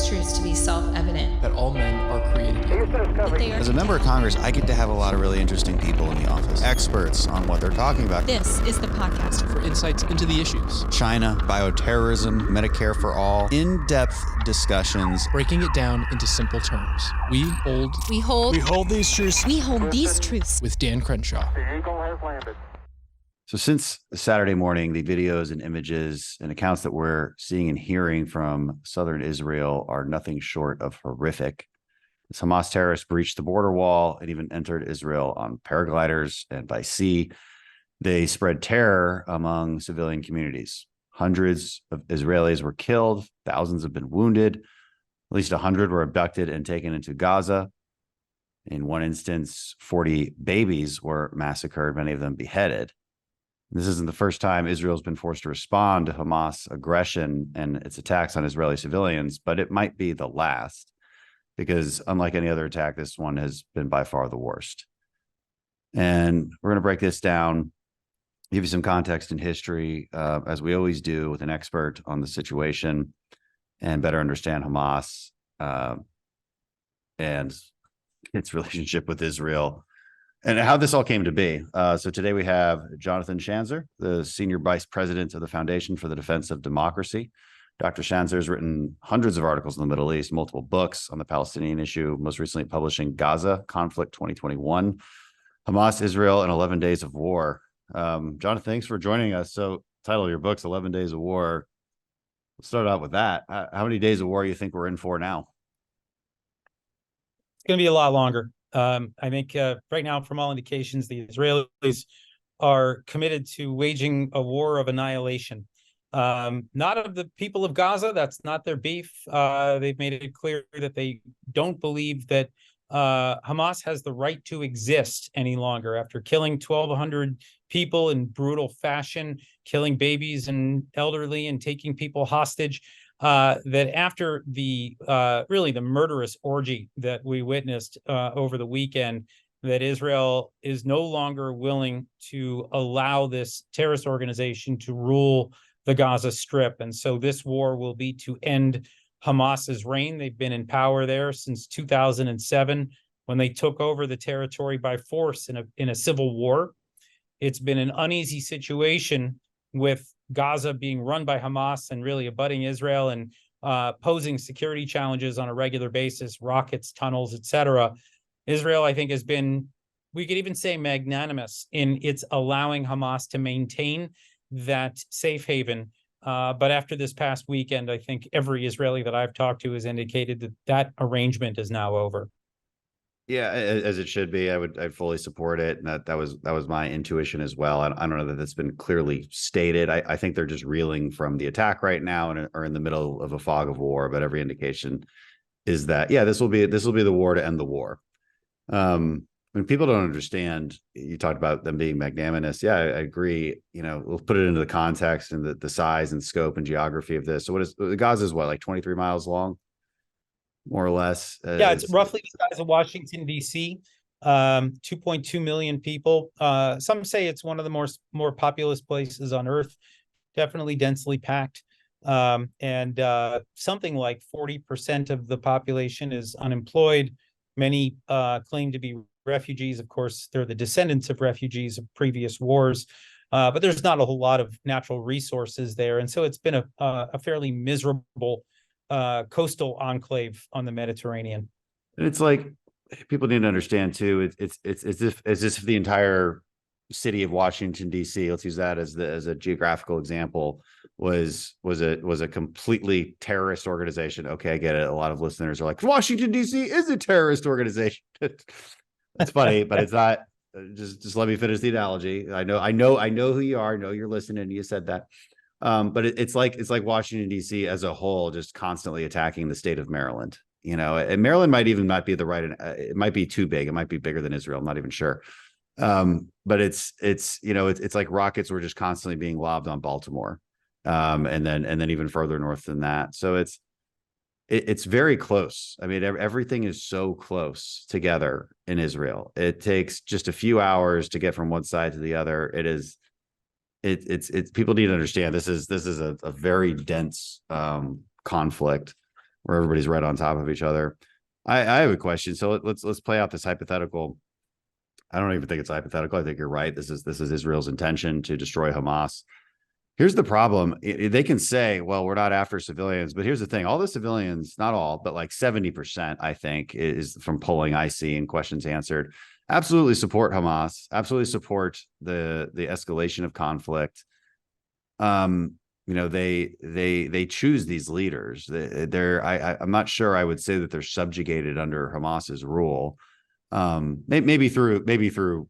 these truths to be self-evident. That all men are created equal. As a member of Congress, I get to have a lot of really interesting people in the office, experts on what they're talking about. This is the podcast for insights into the issues. China, bioterrorism, Medicare for all, in-depth discussions. Breaking it down into simple terms. We hold these truths. We hold these truths. With Dan Crenshaw. The Eagle has landed. So since Saturday morning, the videos and images and accounts that we're seeing and hearing from southern Israel are nothing short of horrific. As Hamas terrorists breached the border wall and even entered Israel on paragliders and by sea, they spread terror among civilian communities. Hundreds of Israelis were killed. Thousands have been wounded. At least 100 were abducted and taken into Gaza. In one instance, 40 babies were massacred, many of them beheaded. This isn't the first time Israel's been forced to respond to Hamas aggression and its attacks on Israeli civilians, but it might be the last because unlike any other attack, this one has been by far the worst. And we're going to break this down, give you some context and history, as we always do with an expert on the situation and better understand Hamas and its relationship with Israel and how this all came to be. So today we have Jonathan Schanzer, the Senior Vice President of the Foundation for the Defense of Democracy. Dr. Schanzer has written hundreds of articles in the Middle East, multiple books on the Palestinian issue, most recently publishing Gaza Conflict 2021, Hamas, Israel, and 11 Days of War. Jonathan, thanks for joining us. So title of your book's 11 Days of War. Let's start out with that. How many days of war do you think we're in for now? It's going to be a lot longer. I think right now, from all indications, the Israelis are committed to waging a war of annihilation. Not of the people of Gaza. That's not their beef. They've made it clear that they don't believe that Hamas has the right to exist any longer after killing 1,200 people in brutal fashion, killing babies and elderly and taking people hostage. That after the really the murderous orgy that we witnessed over the weekend, that Israel is no longer willing to allow this terrorist organization to rule the Gaza Strip. And so this war will be to end Hamas's reign. They've been in power there since 2007 when they took over the territory by force in a civil war. It's been an uneasy situation with Gaza being run by Hamas and really abutting Israel and posing security challenges on a regular basis, rockets, tunnels, etc. Israel, I think, has been, we could even say, magnanimous in its allowing Hamas to maintain that safe haven. But after this past weekend, I think every Israeli that I've talked to has indicated that that arrangement is now over. Yeah, as it should be. I'd fully support it, and that was my intuition as well. I don't know that that's been clearly stated. I think they're just reeling from the attack right now and are in the middle of a fog of war. But every indication is that this will be the war to end the war. When people don't understand, you talked about them being magnanimous. Yeah, I agree. We'll put it into the context and the size and scope and geography of this. So Gaza is like 23 miles long? More or less. Yeah, it's roughly the size of Washington, D.C., 2.2 million people. Some say it's one of the more populous places on Earth, definitely densely packed. And something like 40% of the population is unemployed. Many claim to be refugees. Of course, they're the descendants of refugees of previous wars. But there's not a whole lot of natural resources there. And so it's been a fairly miserable coastal enclave on the Mediterranean. And it's like people need to understand too. It's as if the entire city of Washington D.C. Let's use that as a geographical example. Was a completely terrorist organization. Okay, I get it. A lot of listeners are like, Washington D.C. is a terrorist organization. That's funny, but it's not. Just let me finish the analogy. I know who you are. I know you're listening. You said that. But it's like Washington, D.C. as a whole, just constantly attacking the state of Maryland. And Maryland might even not be the right. It might be too big. It might be bigger than Israel. I'm not even sure. But it's like rockets were just constantly being lobbed on Baltimore, and then even further north than that. So it's very close. I mean, everything is so close together in Israel. It takes just a few hours to get from one side to the other. It's people need to understand this is a very dense conflict where everybody's right on top of each other. I have a question. So let's play out this hypothetical. I don't even think it's hypothetical. I think you're right. This is Israel's intention to destroy Hamas. Here's the problem. They can say, well, we're not after civilians, but here's the thing. All the civilians, not all, but like 70%, I think, is from polling I see and questions answered, absolutely support Hamas, absolutely support the escalation of conflict. They choose these leaders. I'm not sure I would say that they're subjugated under Hamas's rule. Maybe through,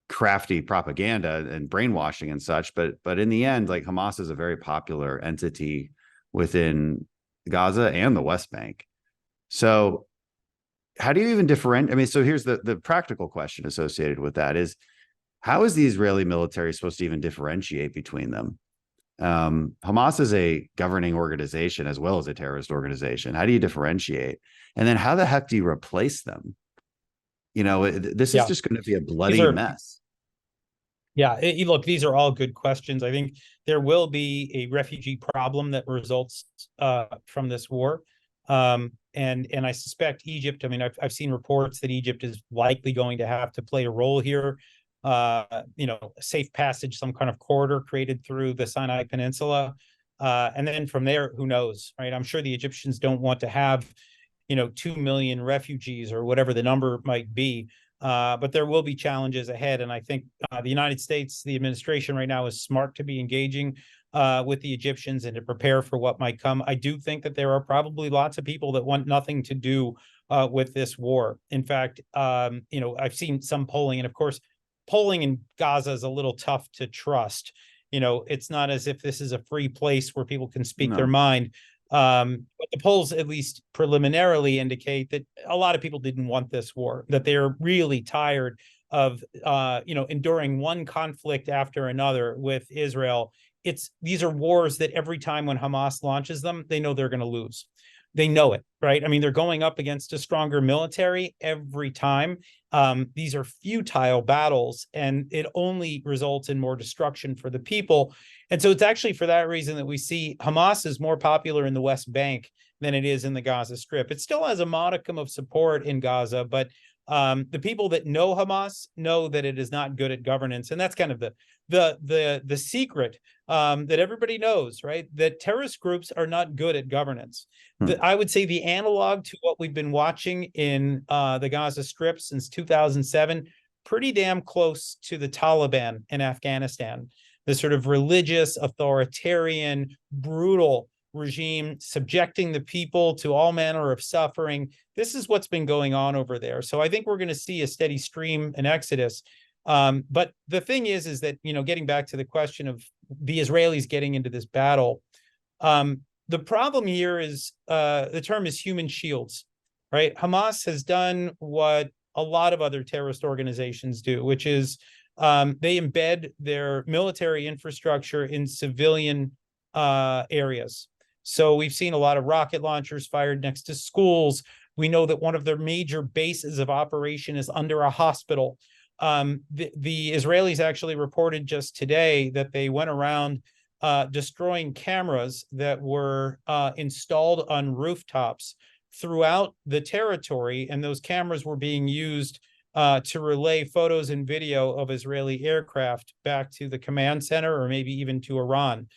crafty propaganda and brainwashing and such, but in the end, like, Hamas is a very popular entity within Gaza and the West Bank. So how do you even differentiate? I mean, so here's the practical question associated with that is, how is the Israeli military supposed to even differentiate between them? Hamas is a governing organization as well as a terrorist organization. How do you differentiate? And then how the heck do you replace them? This is just going to be a bloody mess. Yeah, look, these are all good questions. I think there will be a refugee problem that results from this war. And I suspect Egypt, I mean, I've seen reports that Egypt is likely going to have to play a role here. A safe passage, some kind of corridor created through the Sinai Peninsula. And then from there, who knows, right? I'm sure the Egyptians don't want to have, 2 million refugees or whatever the number might be. But there will be challenges ahead. And I think the United States, the administration right now is smart to be engaging with the Egyptians and to prepare for what might come. I do think that there are probably lots of people that want nothing to do with this war. In fact, I've seen some polling, and of course, polling in Gaza is a little tough to trust. It's not as if this is a free place where people can speak their mind. But the polls, at least preliminarily, indicate that a lot of people didn't want this war, that they're really tired of, enduring one conflict after another with Israel. These are wars that every time when Hamas launches them, they know they're going to lose. They know it, right? I mean, they're going up against a stronger military every time. These are futile battles, and it only results in more destruction for the people. And so it's actually for that reason that we see Hamas is more popular in the West Bank than it is in the Gaza Strip. It still has a modicum of support in Gaza, but the people that know Hamas know that it is not good at governance. And that's kind of the secret that everybody knows, right? That terrorist groups are not good at governance. I would say the analog to what we've been watching in the Gaza Strip since 2007, pretty damn close to the Taliban in Afghanistan, the sort of religious, authoritarian, brutal regime subjecting the people to all manner of suffering. This is what's been going on over there. So I think we're going to see a steady stream and exodus. But the thing is that, getting back to the question of the Israelis getting into this battle, the problem here is the term is human shields, right? Hamas has done what a lot of other terrorist organizations do, which is they embed their military infrastructure in civilian areas. So we've seen a lot of rocket launchers fired next to schools. We know that one of their major bases of operation is under a hospital. The Israelis actually reported just today that they went around destroying cameras that were installed on rooftops throughout the territory, and those cameras were being used to relay photos and video of Israeli aircraft back to the command center or maybe even to Iran.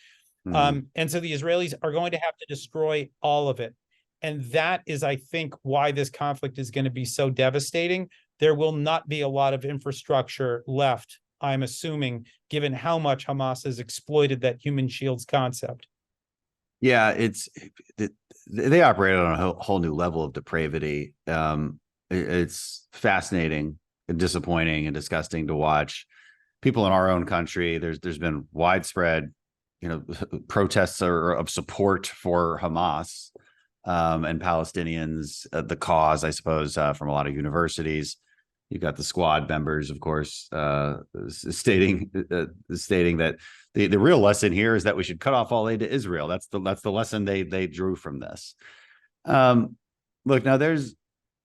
And so the Israelis are going to have to destroy all of it. And that is, I think, why this conflict is going to be so devastating. There will not be a lot of infrastructure left, I'm assuming, given how much Hamas has exploited that human shields concept. Yeah, they operate on a whole new level of depravity. It's fascinating and disappointing and disgusting to watch. People in our own country, there's been widespread, protests of support for Hamas and Palestinians, the cause, I suppose, from a lot of universities. You've got the squad members, of course, stating that the real lesson here is that we should cut off all aid to Israel. That's the lesson they drew from this. Look, now there's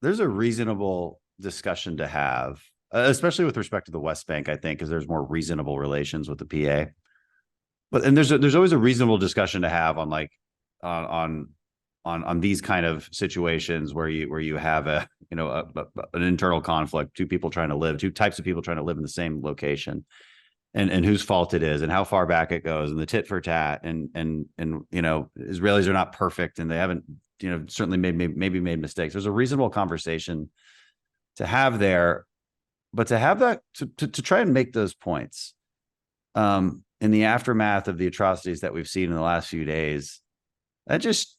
a reasonable discussion to have, especially with respect to the West Bank, I think, because there's more reasonable relations with the PA. But there's always a reasonable discussion to have on on these kind of situations where you have an internal conflict, two types of people trying to live in the same location, and whose fault it is and how far back it goes and the tit for tat, and Israelis are not perfect and they haven't certainly maybe made mistakes. There's a reasonable conversation to have there, but to have that to try and make those points in the aftermath of the atrocities that we've seen in the last few days, that just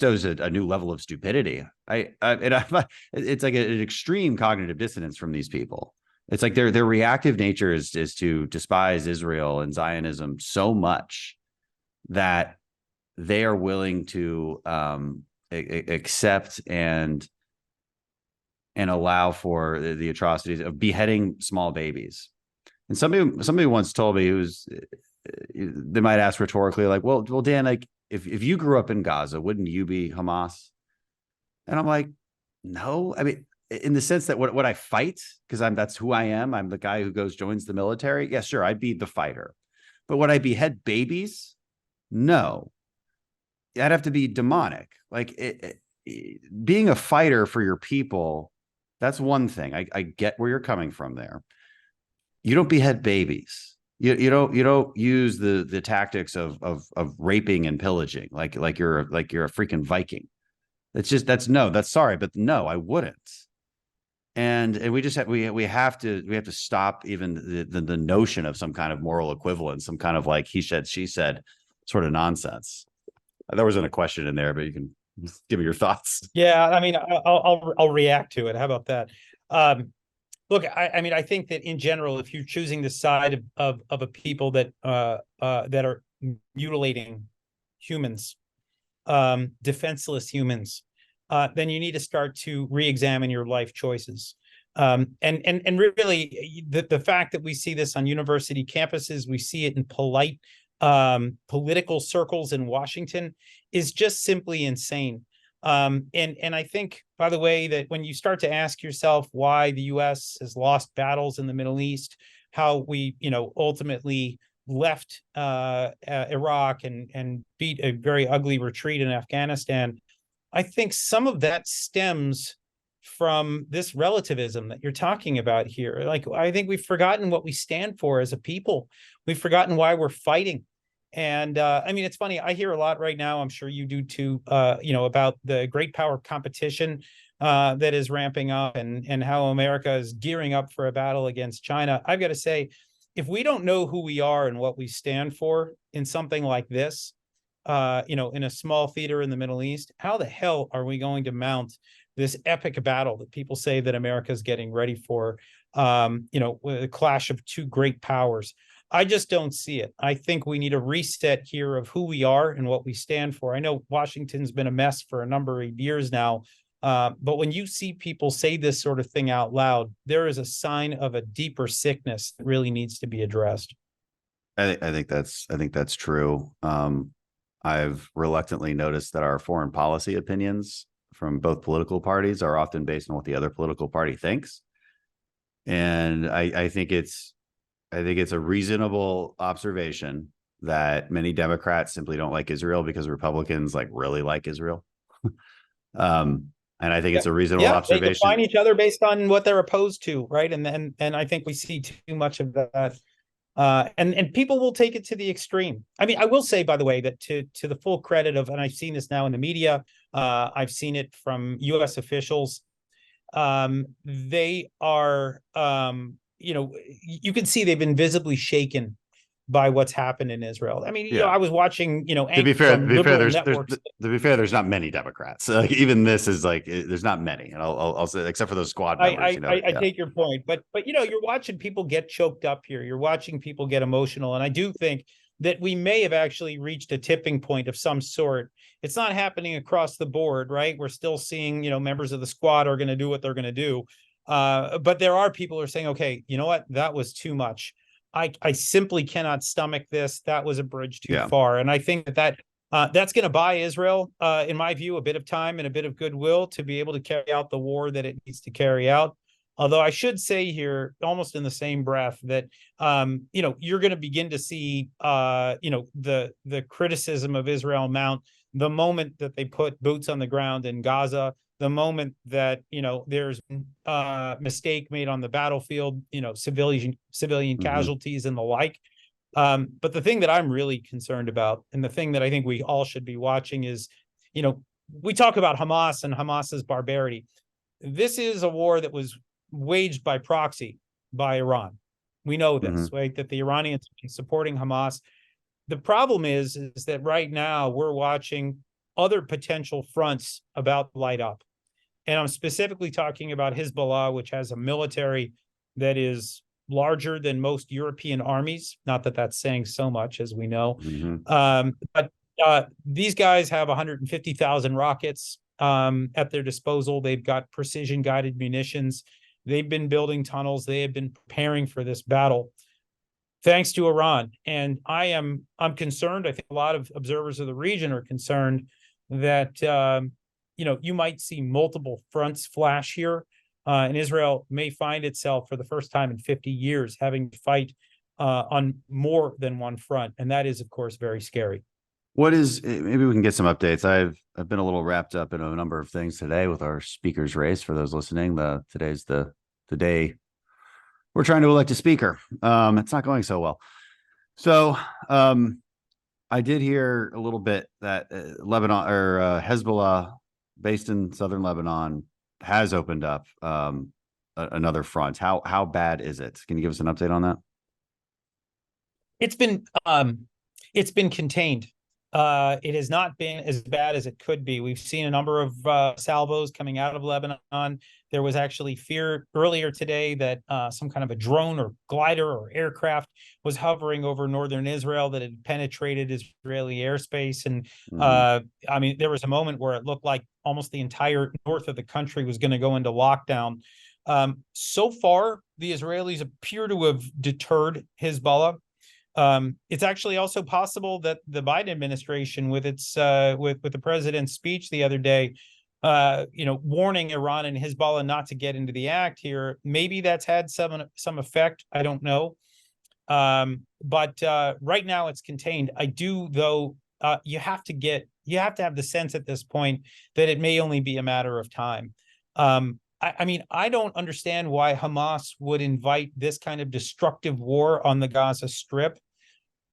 shows a new level of stupidity. It's like an extreme cognitive dissonance from these people. It's like their reactive nature is to despise Israel and Zionism so much that they are willing to accept and allow for the atrocities of beheading small babies. And somebody once told me, they might ask rhetorically, like, well, Dan, like, if you grew up in Gaza, wouldn't you be Hamas? And I'm like, no. I mean, in the sense that what I fight, because that's who I am. I'm the guy who joins the military. Yeah, sure, I'd be the fighter. But would I behead babies? No. I'd have to be demonic. Like being a fighter for your people, that's one thing. I get where you're coming from there. You don't behead babies. You don't use the tactics of raping and pillaging like you're a freaking Viking. That's sorry, but no, I wouldn't. And we just have to stop even the notion of some kind of moral equivalence, some kind of like he said, she said sort of nonsense. There wasn't a question in there, but you can give me your thoughts. Yeah, I mean, I'll react to it. How about that? Look, I mean, I think that in general, if you're choosing the side of a people that are mutilating humans, defenseless humans, then you need to start to re-examine your life choices. And really, the fact that we see this on university campuses, we see it in polite political circles in Washington, is just simply insane. And I think, by the way, that when you start to ask yourself why the U.S. has lost battles in the Middle East, how we, ultimately left Iraq and beat a very ugly retreat in Afghanistan, I think some of that stems from this relativism that you're talking about here. Like, I think we've forgotten what we stand for as a people. We've forgotten why we're fighting. And I mean, it's funny. I hear a lot right now, I'm sure you do too, about the great power competition that is ramping up and how America is gearing up for a battle against China. I've got to say, if we don't know who we are and what we stand for in something like this, in a small theater in the Middle East, how the hell are we going to mount this epic battle that people say that America is getting ready for, a clash of two great powers? I just don't see it. I think we need a reset here of who we are and what we stand for. I know Washington's been a mess for a number of years now, but when you see people say this sort of thing out loud, there is a sign of a deeper sickness that really needs to be addressed. I think that's true. I've reluctantly noticed that our foreign policy opinions from both political parties are often based on what the other political party thinks. And I think it's a reasonable observation that many Democrats simply don't like Israel because Republicans really like Israel. And I think it's a reasonable observation. They define each other based on what they're opposed to, right? And I think we see too much of that. And people will take it to the extreme. I mean, I will say, by the way, that to the full credit of, and I've seen this now in the media, I've seen it from U.S. officials. They are, you can see they've been visibly shaken by what's happened in Israel. I mean, I was watching, to be fair, there's not many Democrats. Even this is there's not many, and I'll say, except for those squad members. I take your point, but you're watching people get choked up here. You're watching people get emotional, and I do think that we may have actually reached a tipping point of some sort. It's not happening across the board, right? We're still seeing, members of the squad are going to do what they're going to do. But there are people who are saying, okay, you know what? That was too much. I simply cannot stomach this. That was a bridge too far. And I think that's going to buy Israel, in my view, a bit of time and a bit of goodwill to be able to carry out the war that it needs to carry out. Although I should say here, almost in the same breath, that, you're going to begin to see, the criticism of Israel mount the moment that they put boots on the ground in Gaza, the moment that, there's mistake made on the battlefield, civilian casualties and the like. But the thing that I'm really concerned about, and the thing that I think we all should be watching is, we talk about Hamas and Hamas's barbarity. This is a war that was waged by proxy by Iran. We know this, right? That the Iranians have been supporting Hamas. The problem is that right now we're watching other potential fronts about to light up. And I'm specifically talking about Hezbollah, which has a military that is larger than most European armies. Not that that's saying so much, as we know. But these guys have 150,000 rockets at their disposal. They've got precision-guided munitions. They've been building tunnels. They have been preparing for this battle, thanks to Iran. And I'm concerned. I think a lot of observers of the region are concerned that you might see multiple fronts flash here, and Israel may find itself for the first time in 50 years having to fight on more than one front, and that is, of course, very scary. Maybe we can get some updates. I've been a little wrapped up in a number of things today with our speakers race. For those listening, today's the day we're trying to elect a speaker. It's not going so well. So I did hear a little bit that Lebanon or Hezbollah, based in southern Lebanon, has opened up another front. How bad is it? Can you give us an update on that? It's been contained. It has not been as bad as it could be. We've seen a number of salvos coming out of Lebanon. There was actually fear earlier today that some kind of a drone or glider or aircraft was hovering over northern Israel that had penetrated Israeli airspace. And there was a moment where it looked like almost the entire north of the country was going to go into lockdown. So far, the Israelis appear to have deterred Hezbollah. It's actually also possible that the Biden administration, with its with the president's speech the other day, warning Iran and Hezbollah not to get into the act here, maybe that's had some effect. I don't know. But right now it's contained. I do, though. You have to have the sense at this point that it may only be a matter of time. I don't understand why Hamas would invite this kind of destructive war on the Gaza Strip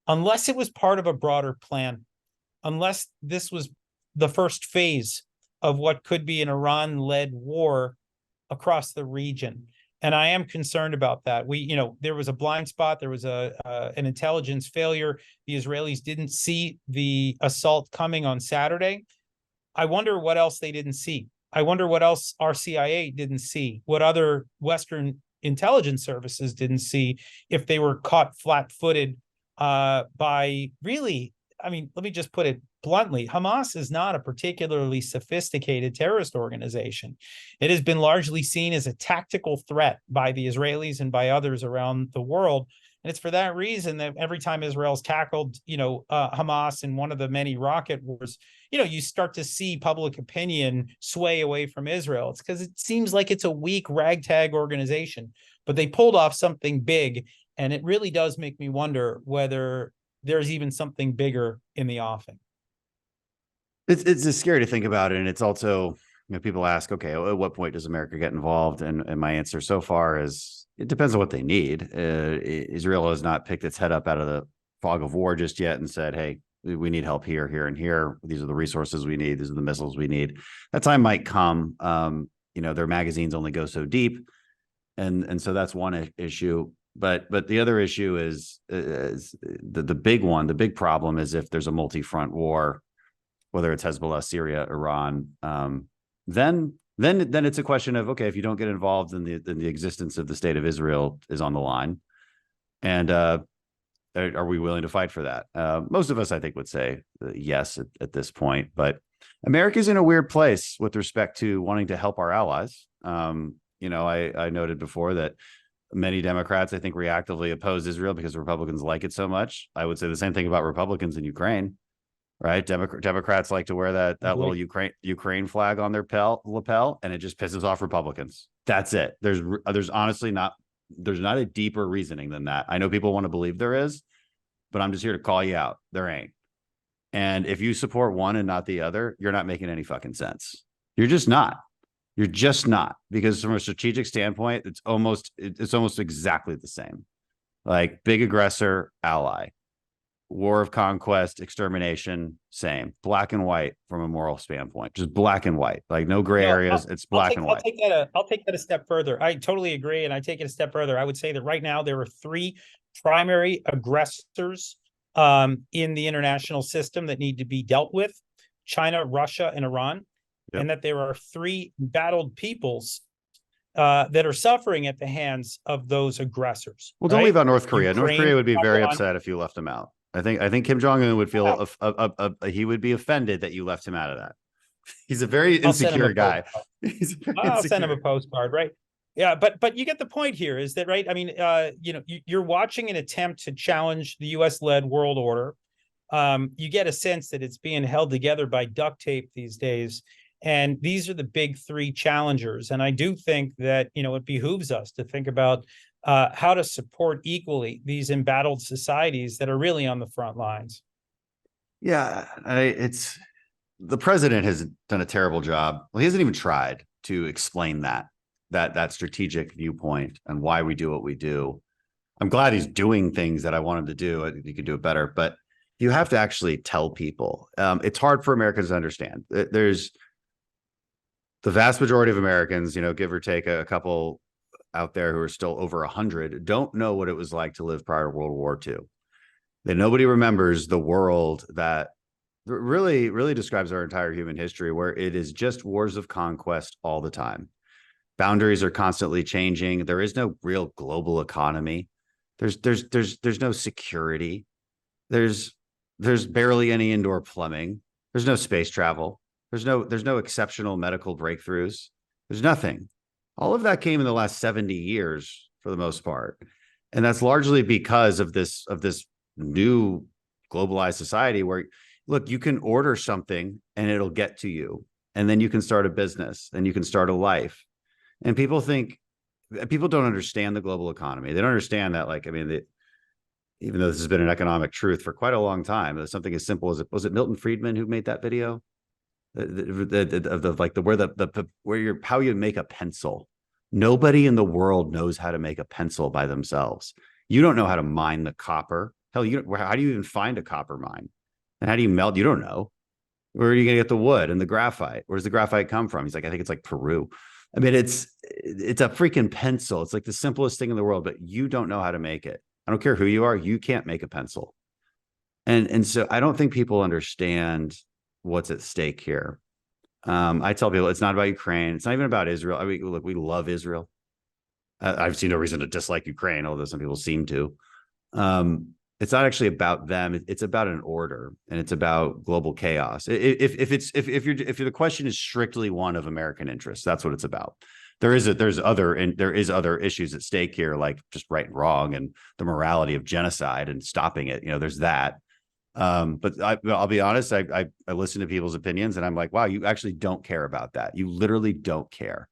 unless it was part of a broader plan, unless this was the first phase of what could be an Iran-led war across the region. And I am concerned about that. There was a blind spot. There was an intelligence failure. The Israelis didn't see the assault coming on Saturday. I wonder what else they didn't see. I wonder what else our CIA didn't see, what other Western intelligence services didn't see, if they were caught flat-footed by really, let me just put it bluntly, Hamas is not a particularly sophisticated terrorist organization. It has been largely seen as a tactical threat by the Israelis and by others around the world. And it's for that reason that every time Israel's tackled, Hamas in one of the many rocket wars, you start to see public opinion sway away from Israel. It's because it seems like it's a weak ragtag organization, but they pulled off something big. And it really does make me wonder whether there's even something bigger in the offing. It's just scary to think about it. And it's also, people ask, okay, at what point does America get involved? And my answer so far is it depends on what they need. Israel has not picked its head up out of the fog of war just yet and said, hey, we need help here, here, and here. These are the resources we need. These are the missiles we need. That time might come. Their magazines only go so deep. And so that's one issue. But the other issue is the big one. The big problem is if there's a multi-front war, whether it's Hezbollah, Syria, Iran, then it's a question of, okay, if you don't get involved in the existence of the state of Israel is on the line, and are we willing to fight for that? Most of us, I think, would say yes at this point. But America's in a weird place with respect to wanting to help our allies. I noted before that many Democrats, I think, reactively oppose Israel because Republicans like it so much. I would say the same thing about Republicans in Ukraine, right? Democrats like to wear that little Ukraine flag on their lapel, and it just pisses off Republicans. That's it. There's honestly not a deeper reasoning than that. I know people want to believe there is, but I'm just here to call you out. There ain't. And if you support one and not the other, you're not making any fucking sense. You're just not. You're just not, because from a strategic standpoint, it's almost exactly the same. Like big aggressor, ally, war of conquest, extermination, same. Black and white from a moral standpoint, just black and white, like no gray areas. It's black and white. I'll take that a step further. I totally agree, and I take it a step further. I would say that right now there are three primary aggressors in the international system that need to be dealt with: China, Russia, and Iran. Yep. And that there are three embattled peoples that are suffering at the hands of those aggressors. Well, don't leave out North Korea. Ukraine, North Korea would be very upset if you left him out. I think Kim Jong-un would feel he would be offended that you left him out of that. He's a very insecure guy. I'll send him a postcard, right? Yeah, but you get the point here, is that right? I mean, you're watching an attempt to challenge the U.S.-led world order. You get a sense that it's being held together by duct tape these days. And these are the big three challengers. And I do think that, it behooves us to think about how to support equally these embattled societies that are really on the front lines. Yeah, the president has done a terrible job. Well, he hasn't even tried to explain that strategic viewpoint and why we do what we do. I'm glad he's doing things that I want him to do. I think he could do it better, but you have to actually tell people. It's hard for Americans to understand. There's the vast majority of Americans, give or take a couple out there who are still over 100, don't know what it was like to live prior to World War II. That nobody remembers the world that really, really describes our entire human history, where it is just wars of conquest all the time. Boundaries are constantly changing. There is no real global economy. There's no security. There's barely any indoor plumbing. There's no space travel. There's no exceptional medical breakthroughs. There's nothing. All of that came in the last 70 years for the most part. And that's largely because of this new globalized society where, look, you can order something and it'll get to you. And then you can start a business and you can start a life. And people don't understand the global economy. They don't understand that, even though this has been an economic truth for quite a long time, there's something as simple as was it Milton Friedman who made that video? How you make a pencil. Nobody in the world knows how to make a pencil by themselves. You don't know how to mine the copper. Hell, how do you even find a copper mine? And how do you melt? You don't know. Where are you going to get the wood and the graphite? Where does the graphite come from? He's like, I think it's like Peru. I mean, it's a freaking pencil. It's like the simplest thing in the world, but you don't know how to make it. I don't care who you are. You can't make a pencil. And so I don't think people understand what's at stake here. I tell people it's not about Ukraine. It's not even about Israel. I mean, look, we love Israel. I've seen no reason to dislike Ukraine, although some people seem to. It's not actually about them. It's about an order, and it's about global chaos. If the question is strictly one of American interests, that's what it's about. There is other issues at stake here, like just right and wrong and the morality of genocide and stopping it. There's that. But I'll be honest, I listen to people's opinions and I'm like, wow, you actually don't care about that. You literally don't care.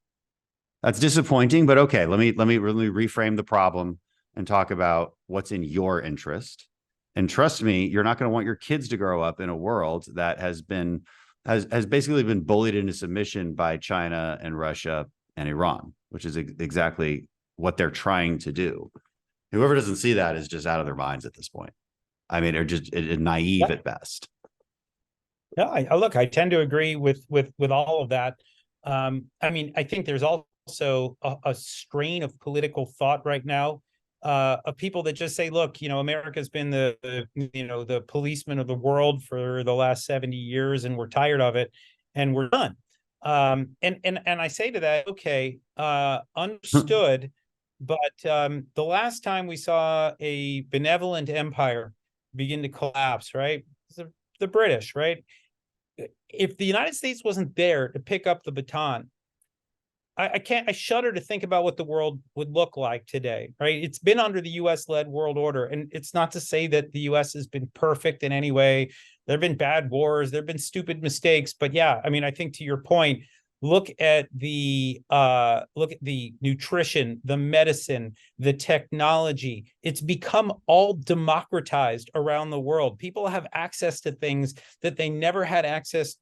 That's disappointing, but okay, let me really reframe the problem and talk about what's in your interest. And trust me, you're not going to want your kids to grow up in a world that has basically been bullied into submission by China and Russia and Iran, which is exactly what they're trying to do. Whoever doesn't see that is just out of their minds at this point. I mean, they're just naive at best. Yeah, I tend to agree with all of that. I mean, I think there's also a strain of political thought right now of people that just say, look, America's been the policeman of the world for the last 70 years, and we're tired of it, and we're done. And I say to that, okay, understood. But the last time we saw a benevolent empire begin to collapse, right? The British, right? If the United States wasn't there to pick up the baton, I shudder to think about what the world would look like today, right? It's been under the US-led world order. And it's not to say that the US has been perfect in any way. There have been bad wars, there have been stupid mistakes. But yeah, I mean, I think to your point, Look at the nutrition, the medicine, the technology. It's become all democratized around the world. People have access to things that they never had access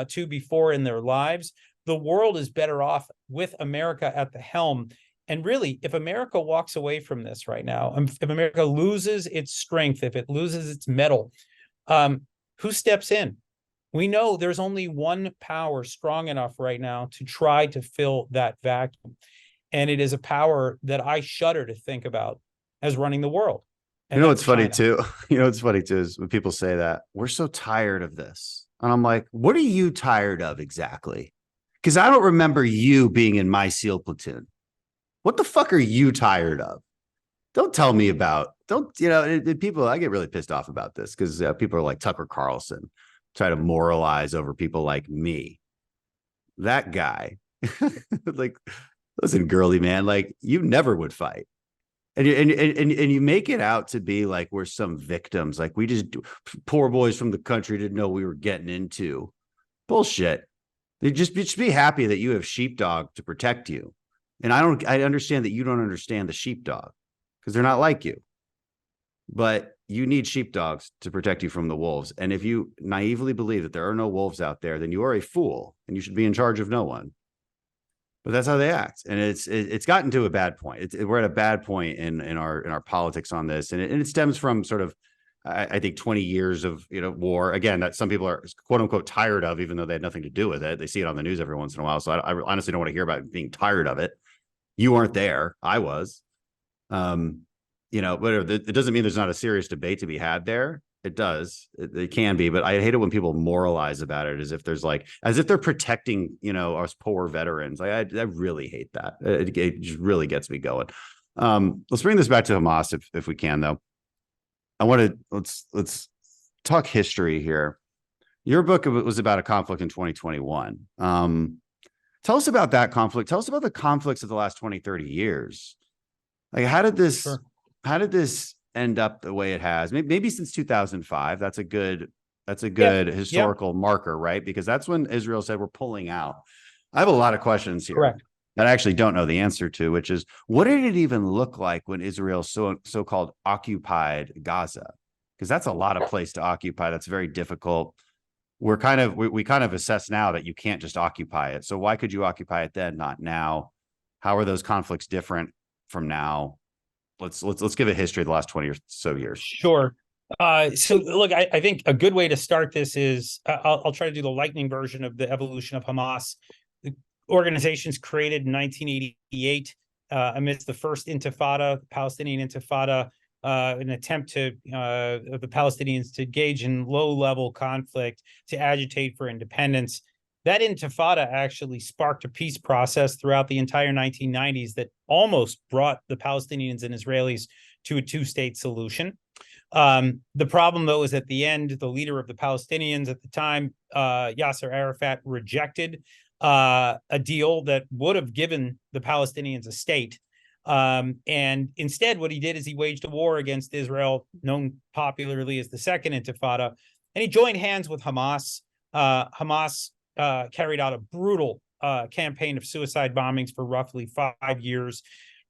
to before in their lives. The world is better off with America at the helm. And really, if America walks away from this right now, if America loses its strength, if it loses its mettle, who steps in? We know there's only one power strong enough right now to try to fill that vacuum. And it is a power that I shudder to think about as running the world. And you know what's funny China. too? You know what's funny too is when people say that we're so tired of this. And I'm like, what are you tired of exactly? Because I don't remember you being in my SEAL platoon. What the fuck are you tired of? Don't tell me about, people, I get really pissed off about this because people are like Tucker Carlson, try to moralize over people like me. That guy, like, listen, girly man, like you never would fight. And you make it out to be like we're some victims, like we just poor boys from the country didn't know we were getting into. Bullshit. They just be happy that you have sheepdog to protect you. And I understand that you don't understand the sheepdog because they're not like you. But you need sheepdogs to protect you from the wolves. And if you naively believe that there are no wolves out there, then you are a fool and you should be in charge of no one. But that's how they act. And it's gotten to a bad point. We're at a bad point in our politics on this. And it stems from sort of, I think, 20 years of war. Again, that some people are quote unquote tired of, even though they had nothing to do with it. They see it on the news every once in a while. So I honestly don't want to hear about being tired of it. You weren't there. I was. But it doesn't mean there's not a serious debate to be had there. It does. It can be, but I hate it when people moralize about it as if they're protecting, us poor veterans. I really hate that. It just really gets me going. Let's bring this back to Hamas if we can, though. Let's talk history here. Your book was about a conflict in 2021. Tell us about that conflict. Tell us about the conflicts of the last 20, 30 years. Like, how did this end up the way it has? Maybe since 2005. That's a good historical marker, right? Because that's when Israel said we're pulling out. I have a lot of questions here. Correct. That I actually don't know the answer to, which is, what did it even look like when Israel so-called occupied Gaza? Because that's a lot of place to occupy. That's very difficult. We kind of assess now that you can't just occupy it. So why could you occupy it then, not now? How are those conflicts different from now? Let's give a history of the last 20 or so years. Sure. So look, I think a good way to start this is I'll try to do the lightning version of the evolution of Hamas. The organization's created in 1988 amidst the first Intifada, Palestinian Intifada, an attempt to the Palestinians to engage in low-level conflict to agitate for independence. That Intifada actually sparked a peace process throughout the entire 1990s that almost brought the Palestinians and Israelis to a two-state solution. The problem, though, is at the end, the leader of the Palestinians at the time, Yasser Arafat, rejected a deal that would have given the Palestinians a state. And instead, what he did is he waged a war against Israel, known popularly as the Second Intifada, and he joined hands with Hamas. Hamas carried out a brutal campaign of suicide bombings for roughly 5 years.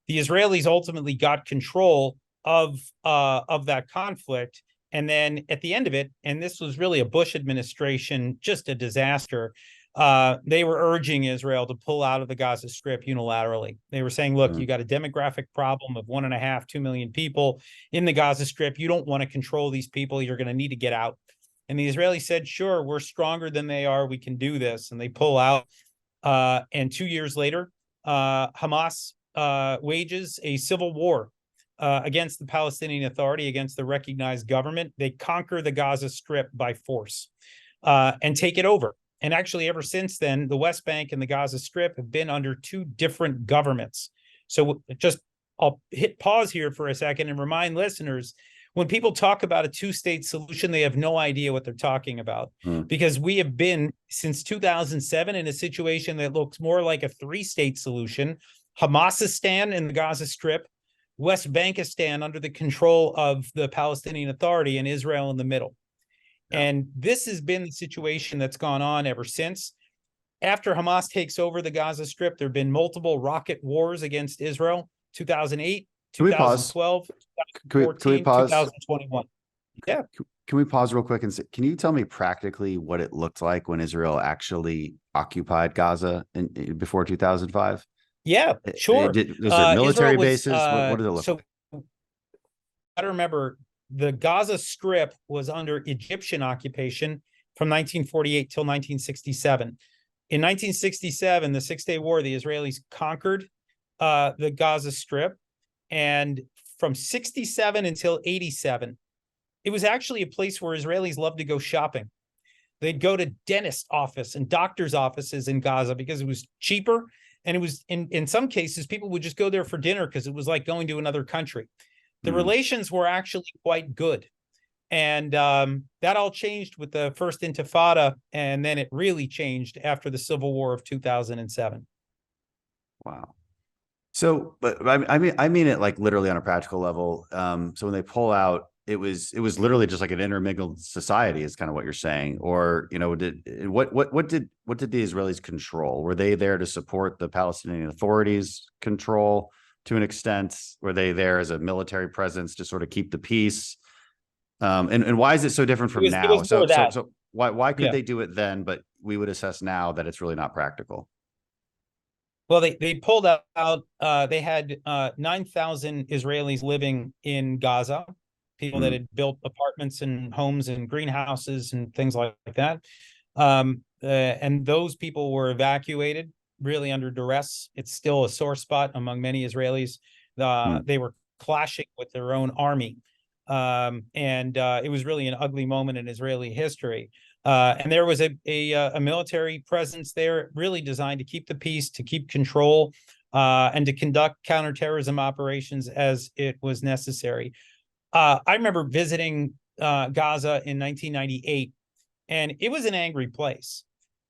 The Israelis ultimately got control of that conflict. And then at the end of it, and this was really a Bush administration, just a disaster, they were urging Israel to pull out of the Gaza Strip unilaterally. They were saying, look, you got a demographic problem of 1.5, 2 million people in the Gaza Strip. You don't want to control these people. You're going to need to get out. And the Israelis said, sure, we're stronger than they are. We can do this. And they pull out. And 2 years later, Hamas wages a civil war against the Palestinian Authority, against the recognized government. They conquer the Gaza Strip by force and take it over. And actually, ever since then, the West Bank and the Gaza Strip have been under two different governments. So I'll hit pause here for a second and remind listeners, when people talk about a two-state solution, they have no idea what they're talking about, because we have been, since 2007, in a situation that looks more like a three-state solution. Hamasistan in the Gaza Strip, West Bankistan under the control of the Palestinian Authority, and Israel in the middle. And this has been the situation that's gone on ever since. After Hamas takes over the Gaza Strip, there have been multiple rocket wars against Israel, 2008, Can we pause? 2012, Can we 2014, pause? 2021. Yeah. Can we pause real quick and say, can you tell me practically what it looked like when Israel actually occupied Gaza before 2005? Yeah, sure. Was there military Israel was, bases? What did it look so like? I gotta remember, the Gaza Strip was under Egyptian occupation from 1948 till 1967. In 1967, the Six-Day War, the Israelis conquered the Gaza Strip, and from 67 until 87, it was actually a place where Israelis loved to go shopping. They'd go to dentist office and doctor's offices in Gaza because it was cheaper, and it was in some cases people would just go there for dinner because it was like going to another country. The relations were actually quite good. And that all changed with the first Intifada, and then it really changed after the Civil War of 2007. Wow. So, but I mean it like literally on a practical level. So when they pull out, it was literally just like an intermingled society, is kind of what you're saying. Or, you know, what did the Israelis control? Were they there to support the Palestinian Authorities' control to an extent? Were they there as a military presence to sort of keep the peace? And why is it so different from now? So why could they do it then, but we would assess now that it's really not practical? Well, they pulled out. They had 9,000 Israelis living in Gaza, people that had built apartments and homes and greenhouses and things like that. And those people were evacuated really under duress. It's still a sore spot among many Israelis. They were clashing with their own army. And it was really an ugly moment in Israeli history. And there was a military presence there, really designed to keep the peace, to keep control, and to conduct counterterrorism operations as it was necessary. I remember visiting Gaza in 1998, and it was an angry place.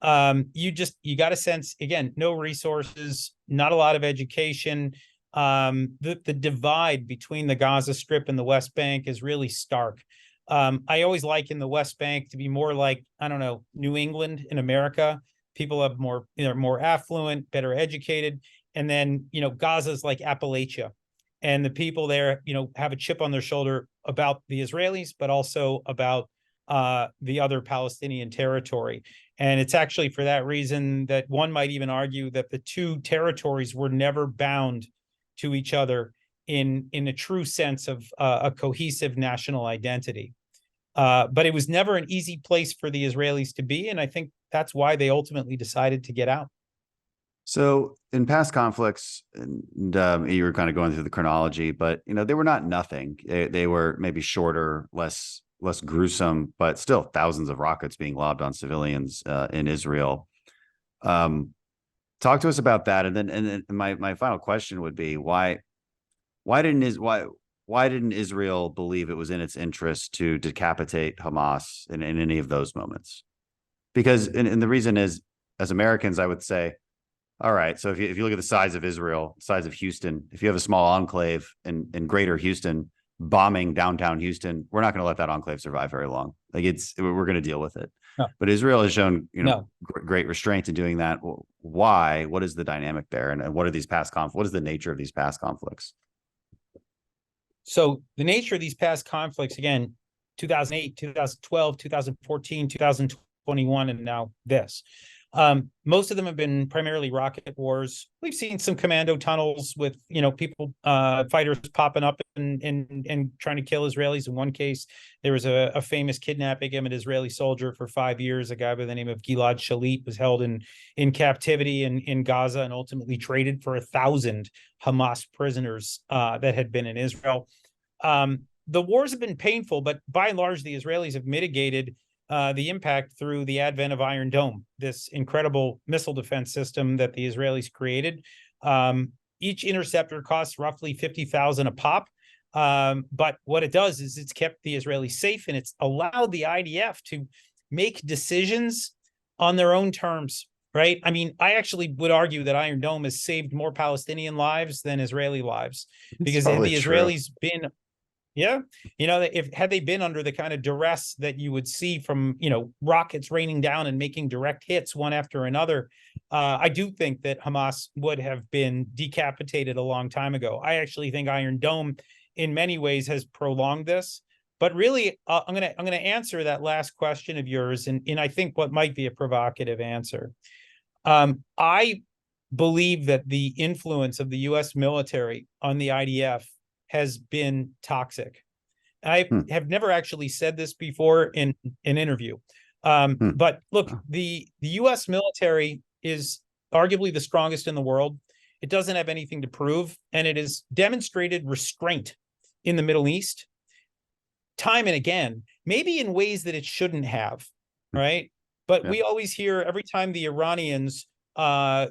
You got a sense, again, no resources, not a lot of education. The divide between the Gaza Strip and the West Bank is really stark. I always liken the West Bank to be more like, I don't know, New England in America. People have more affluent, better educated. And then, Gaza's like Appalachia. And the people there, have a chip on their shoulder about the Israelis, but also about the other Palestinian territory. And it's actually for that reason that one might even argue that the two territories were never bound to each other in a true sense of a cohesive national identity. But it was never an easy place for the Israelis to be, and I think that's why they ultimately decided to get out. So in past conflicts, and you were kind of going through the chronology, but they were not nothing. They were maybe shorter, less gruesome, but still thousands of rockets being lobbed on civilians in Israel. Talk to us about that, and then my final question would be why didn't Israel believe it was in its interest to decapitate Hamas in any of those moments? Because and the reason is, as Americans, I would say, all right, so if you look at the size of Israel, size of Houston, if you have a small enclave in greater Houston bombing downtown Houston, we're not going to let that enclave survive very long. Like we're going to deal with it. No. But Israel has shown, great restraint in doing that. Why? What is the dynamic there? And what are these past conflicts? What is the nature of these past conflicts? So the nature of these past conflicts, again, 2008, 2012, 2014, 2021, and now this. Most of them have been primarily rocket wars. We've seen some commando tunnels with, people, fighters popping up and trying to kill Israelis. In one case, there was a famous kidnapping of an Israeli soldier for 5 years. A guy by the name of Gilad Shalit was held in captivity in Gaza and ultimately traded for 1,000 Hamas prisoners that had been in Israel. The wars have been painful, but by and large, the Israelis have mitigated the impact through the advent of Iron Dome, this incredible missile defense system that the Israelis created. Each interceptor costs roughly $50,000 a pop. But what it does is it's kept the Israelis safe, and it's allowed the IDF to make decisions on their own terms, right? I mean, I actually would argue that Iron Dome has saved more Palestinian lives than Israeli lives, because the Israelis been Yeah. If had they been under the kind of duress that you would see from, rockets raining down and making direct hits one after another, I do think that Hamas would have been decapitated a long time ago. I actually think Iron Dome in many ways has prolonged this. But really, I'm gonna answer that last question of yours, and I think what might be a provocative answer. I believe that the influence of the U.S. military on the IDF has been toxic. I have never actually said this before in an interview. But look, the U.S. military is arguably the strongest in the world. It doesn't have anything to prove, and it has demonstrated restraint in the Middle East time and again, maybe in ways that it shouldn't have, right? But we always hear every time the Iranians, attack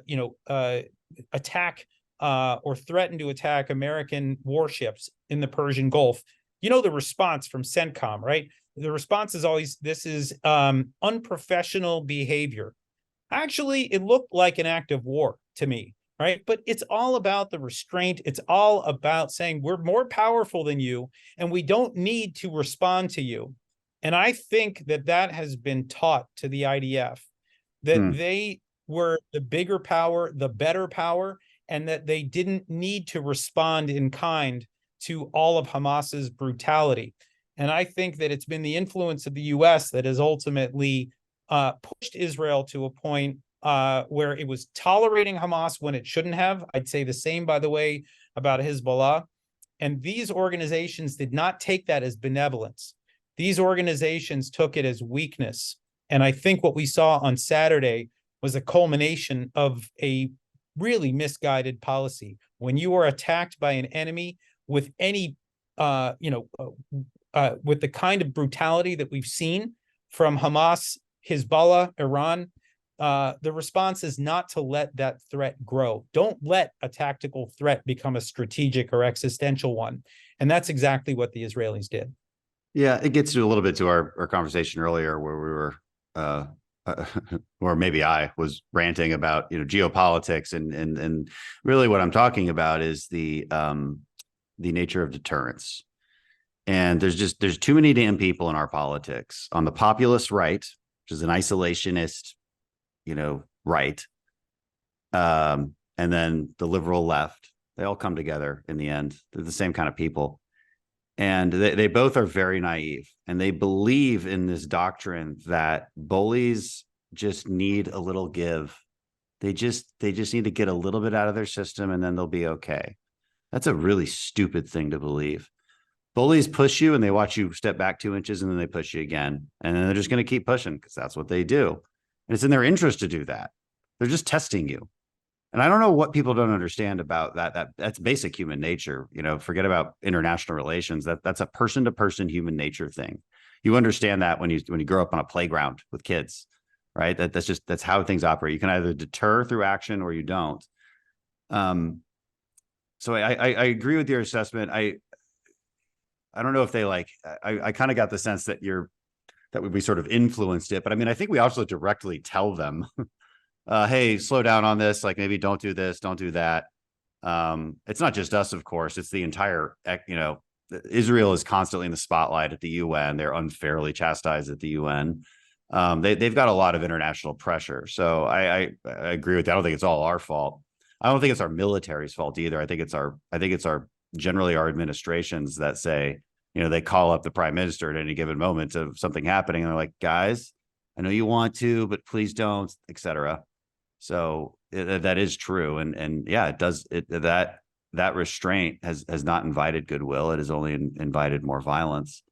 or threaten to attack American warships in the Persian Gulf, the response from CENTCOM, right? The response is always, this is unprofessional behavior. Actually, it looked like an act of war to me, right? But it's all about the restraint. It's all about saying we're more powerful than you, and we don't need to respond to you. And I think that has been taught to the IDF, that they were the bigger power, the better power, and that they didn't need to respond in kind to all of Hamas's brutality. And I think that it's been the influence of the U.S. that has ultimately pushed Israel to a point where it was tolerating Hamas when it shouldn't have. I'd say the same, by the way, about Hezbollah. And these organizations did not take that as benevolence. These organizations took it as weakness. And I think what we saw on Saturday was a culmination of a really misguided policy. When you are attacked by an enemy with any, with the kind of brutality that we've seen from Hamas, Hezbollah, Iran, the response is not to let that threat grow. Don't let a tactical threat become a strategic or existential one. And that's exactly what the Israelis did. Yeah, it gets to a little bit to our conversation earlier where we were, or maybe I was ranting about, geopolitics and really what I'm talking about is the nature of deterrence. And there's too many damn people in our politics on the populist right, which is an isolationist, right. And then the liberal left, they all come together in the end. They're the same kind of people. And they both are very naive, and they believe in this doctrine that bullies just need a little give. They just need to get a little bit out of their system, and then they'll be okay. That's a really stupid thing to believe. Bullies push you, and they watch you step back 2 inches, and then they push you again, and then they're just going to keep pushing because that's what they do. And it's in their interest to do that. They're just testing you. And I don't know what people don't understand about that. That's basic human nature. Forget about international relations. That's a person-to-person human nature thing. You understand that when you grow up on a playground with kids, right? That's how things operate. You can either deter through action or you don't. So I agree with your assessment. I don't know if they I kind of got the sense that we sort of influenced it, but I mean, I think we also directly tell them, hey, slow down on this. Like, maybe don't do this, don't do that. It's not just us, of course. It's the entire, Israel is constantly in the spotlight at the UN. They're unfairly chastised at the UN. They've got a lot of international pressure. So I agree with that. I don't think it's all our fault. I don't think it's our military's fault either. I think it's our generally our administrations that say, they call up the prime minister at any given moment of something happening. And they're like, guys, I know you want to, but please don't, etc. So that is true. And yeah, it does that restraint has not invited goodwill. It has only invited more violence.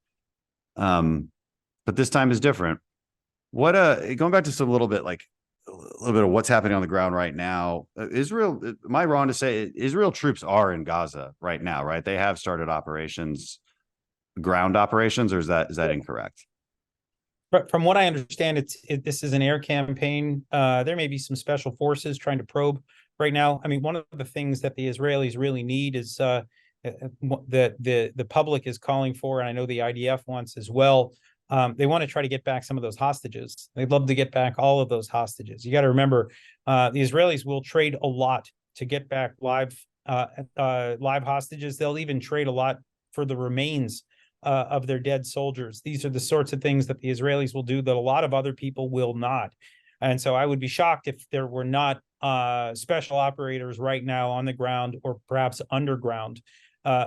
But this time is different. What going back to a little bit of what's happening on the ground right now. Israel, am I wrong to say Israel troops are in Gaza right now, right? They have started ground operations, or is that incorrect? From what I understand, this is an air campaign. There may be some special forces trying to probe right now. I mean, one of the things that the Israelis really need is the public is calling for, and I know the IDF wants as well. They want to try to get back some of those hostages. They'd love to get back all of those hostages. You got to remember, the Israelis will trade a lot to get back live hostages. They'll even trade a lot for the remains of their dead soldiers. These are the sorts of things that the Israelis will do that a lot of other people will not. And so I would be shocked if there were not special operators right now on the ground or perhaps underground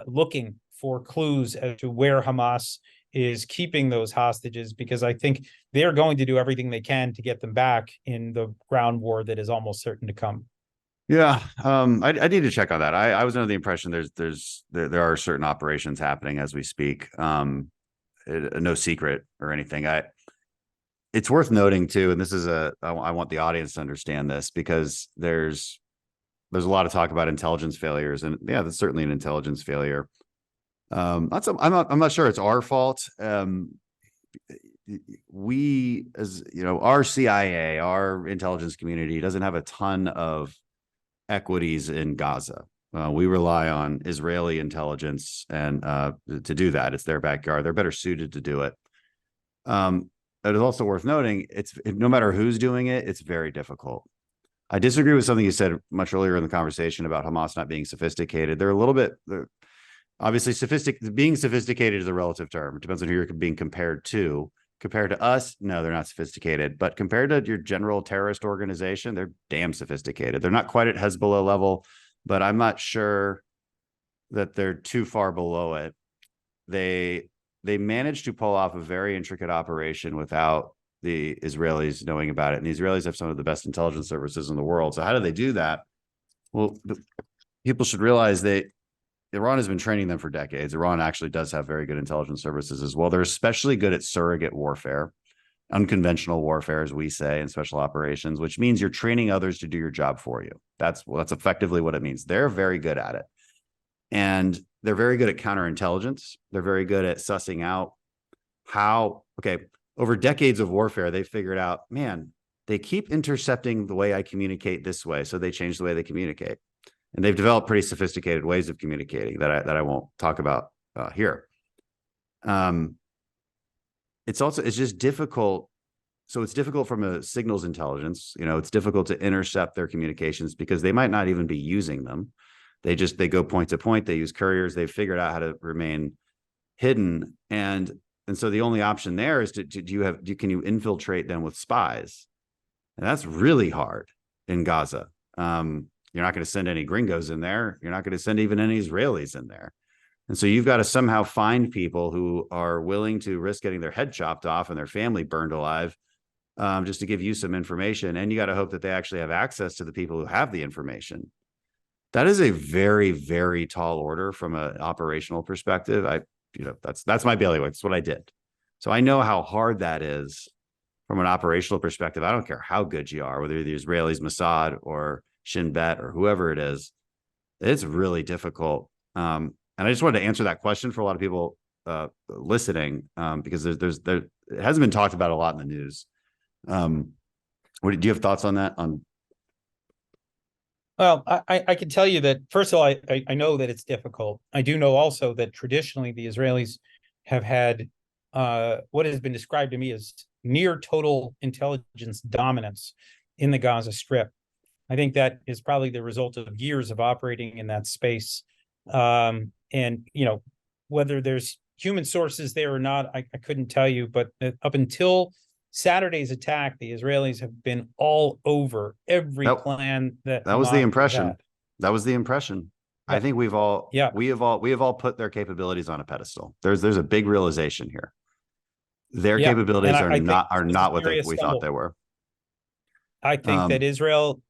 looking for clues as to where Hamas is keeping those hostages, because I think they're going to do everything they can to get them back in the ground war that is almost certain to come. Yeah, I need to check on that. I was under the impression there are certain operations happening as we speak. No secret or anything. It's worth noting too, and this is I want the audience to understand this, because there's a lot of talk about intelligence failures, and yeah, that's certainly an intelligence failure. I'm not sure it's our fault. We, as you know, our CIA, our intelligence community doesn't have a ton of equities in Gaza. We rely on Israeli intelligence and to do that. It's their backyard. They're better suited to do it. It is also worth noting, no matter who's doing it, it's very difficult. I disagree with something you said much earlier in the conversation about Hamas not being sophisticated. They're a little bit, obviously, being sophisticated is a relative term. It depends on who you're being compared to. Compared to us, no, they're not sophisticated. But compared to your general terrorist organization, they're damn sophisticated. They're not quite at Hezbollah level, but I'm not sure that they're too far below it. They managed to pull off a very intricate operation without the Israelis knowing about it. And the Israelis have some of the best intelligence services in the world. So how do they do that? Well, people should realize Iran has been training them for decades. Iran actually does have very good intelligence services as well. They're especially good at surrogate warfare, unconventional warfare, as we say, and special operations, which means you're training others to do your job for you. That's effectively what it means. They're very good at it. And they're very good at counterintelligence. They're very good at sussing out over decades of warfare, they figured out, man, they keep intercepting the way I communicate this way. So they change the way they communicate. And they've developed pretty sophisticated ways of communicating that I won't talk about here. It's just difficult. So it's difficult from a signals intelligence. It's difficult to intercept their communications because they might not even be using them. They go point to point. They use couriers. They've figured out how to remain hidden. And so the only option there is can you infiltrate them with spies? And that's really hard in Gaza. You're not going to send any gringos in there. You're not going to send even any Israelis in there. And so you've got to somehow find people who are willing to risk getting their head chopped off and their family burned alive just to give you some information. And you got to hope that they actually have access to the people who have the information. That is a very, very tall order from an operational perspective. That's my bailiwick. That's what I did. So I know how hard that is from an operational perspective. I don't care how good you are, whether you're the Israelis, Mossad, or Shin Bet, or whoever it is. It's really difficult. And I just wanted to answer that question for a lot of people listening, because it hasn't been talked about a lot in the news. Do you have thoughts on that? Well, I can tell you that, first of all, I know that it's difficult. I do know also that traditionally the Israelis have had what has been described to me as near total intelligence dominance in the Gaza Strip. I think that is probably the result of years of operating in that space. And, whether there's human sources there or not, I couldn't tell you. But up until Saturday's attack, the Israelis have been all over every plan that was the impression. had. That was the impression. Yeah. I think we have all put their capabilities on a pedestal. There's a big realization here. Their capabilities are not what we thought they were. I think that Israel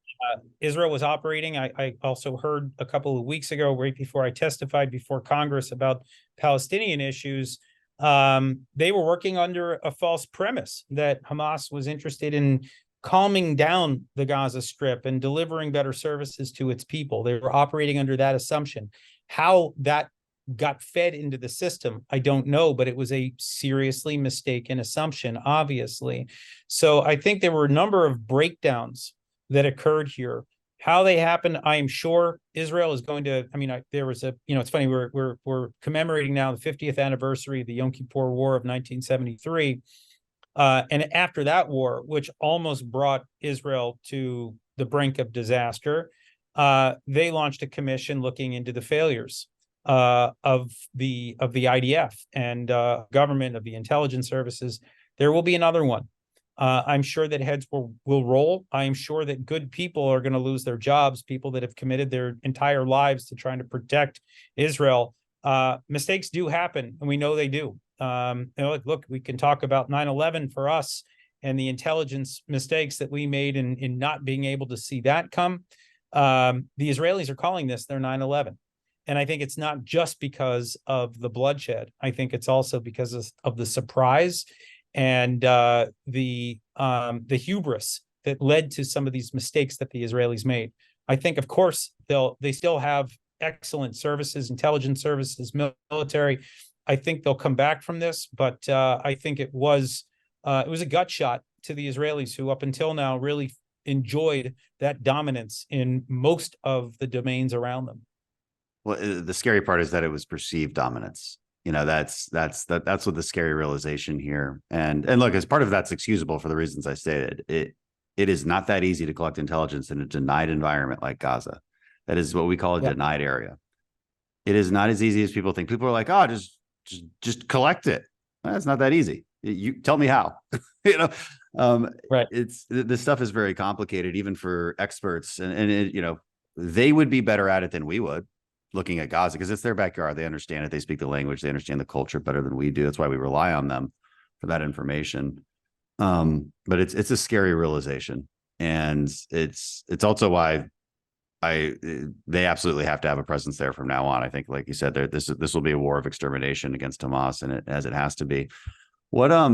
was operating. I also heard a couple of weeks ago, right before I testified before Congress about Palestinian issues, they were working under a false premise that Hamas was interested in calming down the Gaza Strip and delivering better services to its people. They were operating under that assumption. How that got fed into the system, I don't know, but it was a seriously mistaken assumption, obviously. So I think there were a number of breakdowns that occurred here. How they happened, I am sure Israel is going to. There was it's funny, we're commemorating now the 50th anniversary of the Yom Kippur War of 1973, and after that war, which almost brought Israel to the brink of disaster, they launched a commission looking into the failures of the IDF and government, of the intelligence services. There will be another one. I'm sure that heads will roll. I'm sure that good people are going to lose their jobs, people that have committed their entire lives to trying to protect Israel. Mistakes do happen, and we know they do. Look, we can talk about 9/11 for us and the intelligence mistakes that we made in not being able to see that come. The Israelis are calling this their 9/11. And I think it's not just because of the bloodshed. I think it's also because of the surprise and the hubris that led to some of these mistakes that the Israelis made. I think, of course, they still have excellent services, intelligence services, military. I think they'll come back from this, but I think it was a gut shot to the Israelis, who up until now really enjoyed that dominance in most of the domains around them. Well, the scary part is that it was perceived dominance. That's what the scary realization here. And look, as part of that's excusable for the reasons I stated. It is not that easy to collect intelligence in a denied environment like Gaza. That is what we call a denied area. It is not as easy as people think. People are like, oh, just collect it. That's not that easy. You tell me how. Right. This stuff is very complicated, even for experts, and they would be better at it than we would, looking at Gaza, because it's their backyard. They understand it. They speak the language. They understand the culture better than we do. That's why we rely on them for that information. But it's a scary realization, and it's also why they absolutely have to have a presence there from now on. I think, like you said, this will be a war of extermination against Hamas, and as it has to be. What I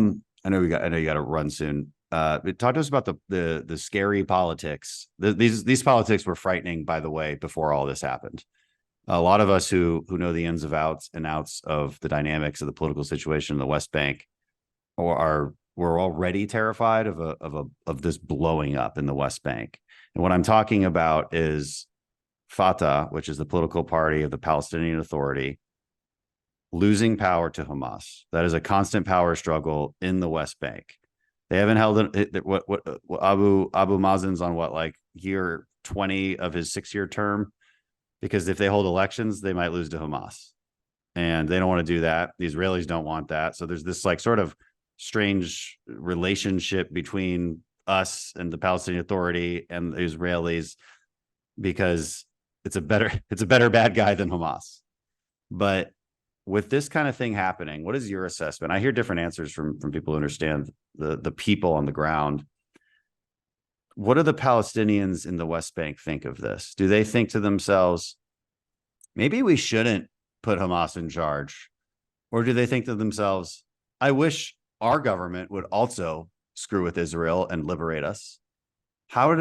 know you got to run soon. Talk to us about the scary politics. These politics were frightening, by the way, before all this happened. A lot of us who know the ins and outs of the dynamics of the political situation in the West Bank we're already terrified of this blowing up in the West Bank. And what I'm talking about is Fatah, which is the political party of the Palestinian Authority, losing power to Hamas. That is a constant power struggle in the West Bank. They haven't held what Abu Mazen's on like year 20 of his 6-year term, because if they hold elections, they might lose to Hamas, and they don't want to do that. The Israelis don't want that. So there's this like sort of strange relationship between us and the Palestinian Authority and the Israelis, because it's a better bad guy than Hamas. But with this kind of thing happening, what is your assessment? I hear different answers from people who understand the people on the ground. What do the Palestinians in the West Bank think of this? Do they think to themselves, maybe we shouldn't put Hamas in charge? Or do they think to themselves, I wish our government would also screw with Israel and liberate us? How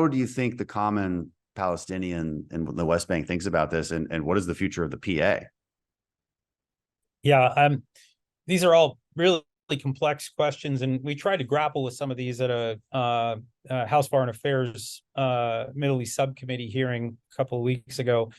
do you think the common Palestinian in the West Bank thinks about this, and what is the future of the PA? Yeah, these are all really complex questions, and we tried to grapple with some of these at a House Foreign Affairs Middle East subcommittee hearing a couple of weeks ago.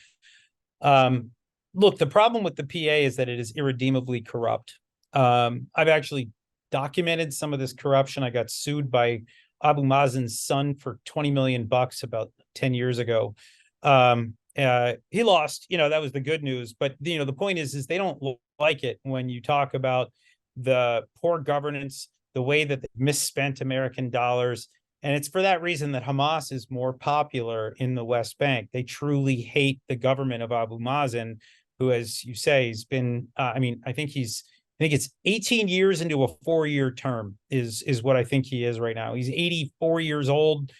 Look, the problem with the PA is that it is irredeemably corrupt. I've actually documented some of this corruption. I got sued by Abu Mazen's son for $20 million about 10 years ago. He lost, that was the good news. But, the point is they don't like it when you talk about the poor governance, the way that they misspent American dollars. And it's for that reason that Hamas is more popular in the West Bank. They truly hate the government of Abu Mazen, who, as you say, has been, I think it's 18 years into a 4-year term is what I think he is right now. He's 84 years old.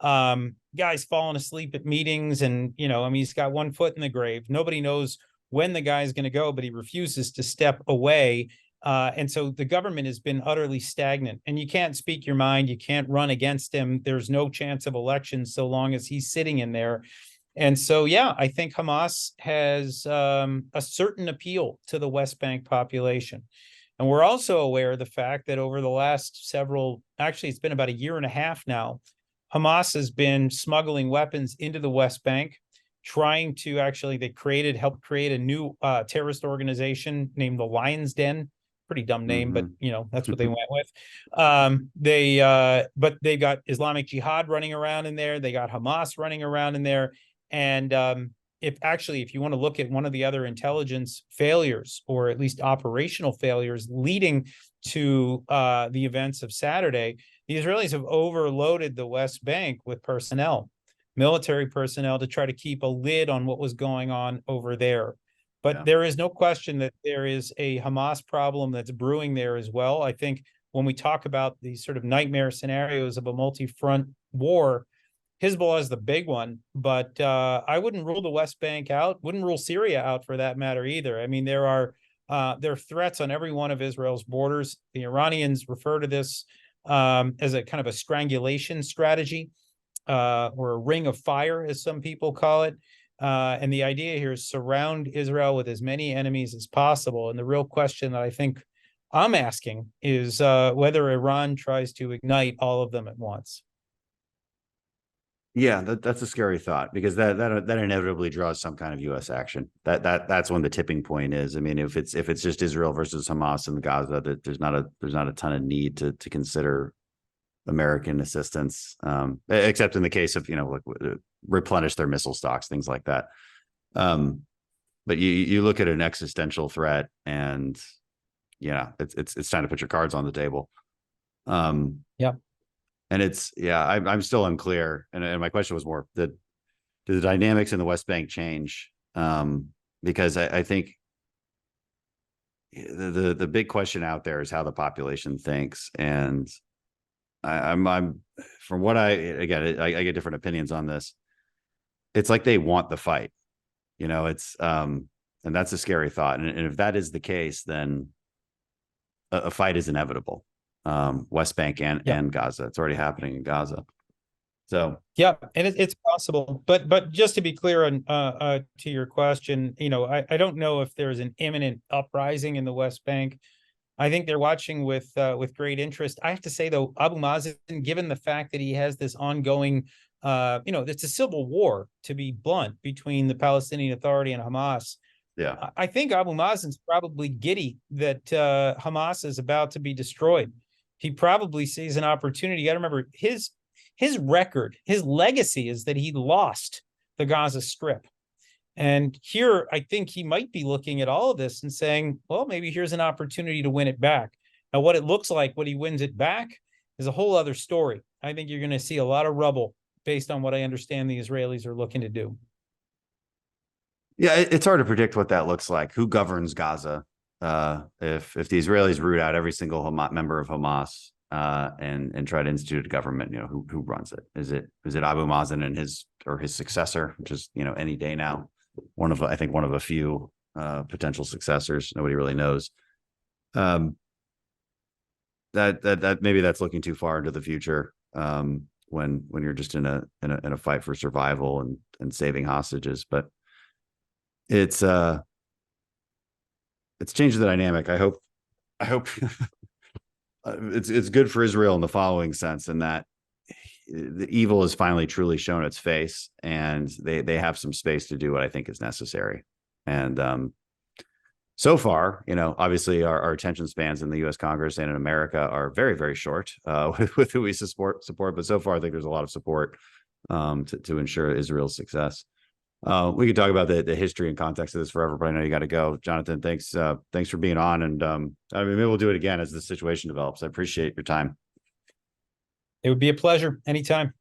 Guy's falling asleep at meetings, and he's got one foot in the grave. Nobody knows when the guy's going to go, but he refuses to step away. And so the government has been utterly stagnant, and you can't speak your mind. You can't run against him. There's no chance of elections so long as he's sitting in there. And so, yeah, I think Hamas has a certain appeal to the West Bank population. And we're also aware of the fact that over the last it's been about a year and a half now, Hamas has been smuggling weapons into the West Bank, trying to help create a new terrorist organization named the Lion's Den. Pretty dumb name, but that's what they went with. But they got Islamic Jihad running around in there. They got Hamas running around in there. And if you want to look at one of the other intelligence failures, or at least operational failures leading to the events of Saturday, the Israelis have overloaded the West Bank with personnel, military personnel, to try to keep a lid on what was going on over there. But there is no question that there is a Hamas problem that's brewing there as well. I think when we talk about these sort of nightmare scenarios of a multi-front war, Hezbollah is the big one, but I wouldn't rule the West Bank out, wouldn't rule Syria out for that matter either. I mean, there are threats on every one of Israel's borders. The Iranians refer to this as a kind of a strangulation strategy, or a ring of fire, as some people call it. And the idea here is surround Israel with as many enemies as possible. And the real question that I think I'm asking is whether Iran tries to ignite all of them at once. Yeah, that's a scary thought, because that inevitably draws some kind of U.S. action. That's when the tipping point is. I mean, if it's just Israel versus Hamas in Gaza, that there's not a ton of need to consider American assistance, except in the case of, like, replenish their missile stocks, things like that. But you look at an existential threat, and it's time to put your cards on the table. Yeah. And I'm still unclear. And my question was more do the dynamics in the West Bank change? Because I think the big question out there is how the population thinks. And I'm from what I get different opinions on this. It's like they want the fight, it's and that's a scary thought. And if that is the case, then a fight is inevitable. West Bank and Gaza. It's already happening in Gaza. So yeah, and it's possible. But just to be clear on to your question, I don't know if there's an imminent uprising in the West Bank. I think they're watching with great interest. I have to say, though, Abu Mazen, given the fact that he has this ongoing, it's a civil war, to be blunt, between the Palestinian Authority and Hamas. Yeah, I think Abu Mazen's probably giddy that Hamas is about to be destroyed. He probably sees an opportunity. You got to remember, his record, his legacy is that he lost the Gaza Strip. And here, I think he might be looking at all of this and saying, well, maybe here's an opportunity to win it back. Now, what it looks like when he wins it back is a whole other story. I think you're going to see a lot of rubble based on what I understand the Israelis are looking to do. Yeah, it's hard to predict what that looks like. Who governs Gaza? If the Israelis root out every single member of Hamas and try to institute a government, who runs it? Is it Abu Mazen and his successor, which is any day now? I think one of a few potential successors. Nobody really knows. That maybe that's looking too far into the future. When you're just in a fight for survival and saving hostages, but it's changed the dynamic. I hope it's good for Israel in the following sense, in that the evil has finally truly shown its face, and they have some space to do what I think is necessary. And so far, obviously our attention spans in the U.S. Congress and in America are very, very short with who we support. But so far, I think there's a lot of support to ensure Israel's success. We could talk about the history and context of this forever, but I know you got to go. Jonathan, thanks for being on. And maybe we'll do it again as the situation develops. I appreciate your time. It would be a pleasure anytime.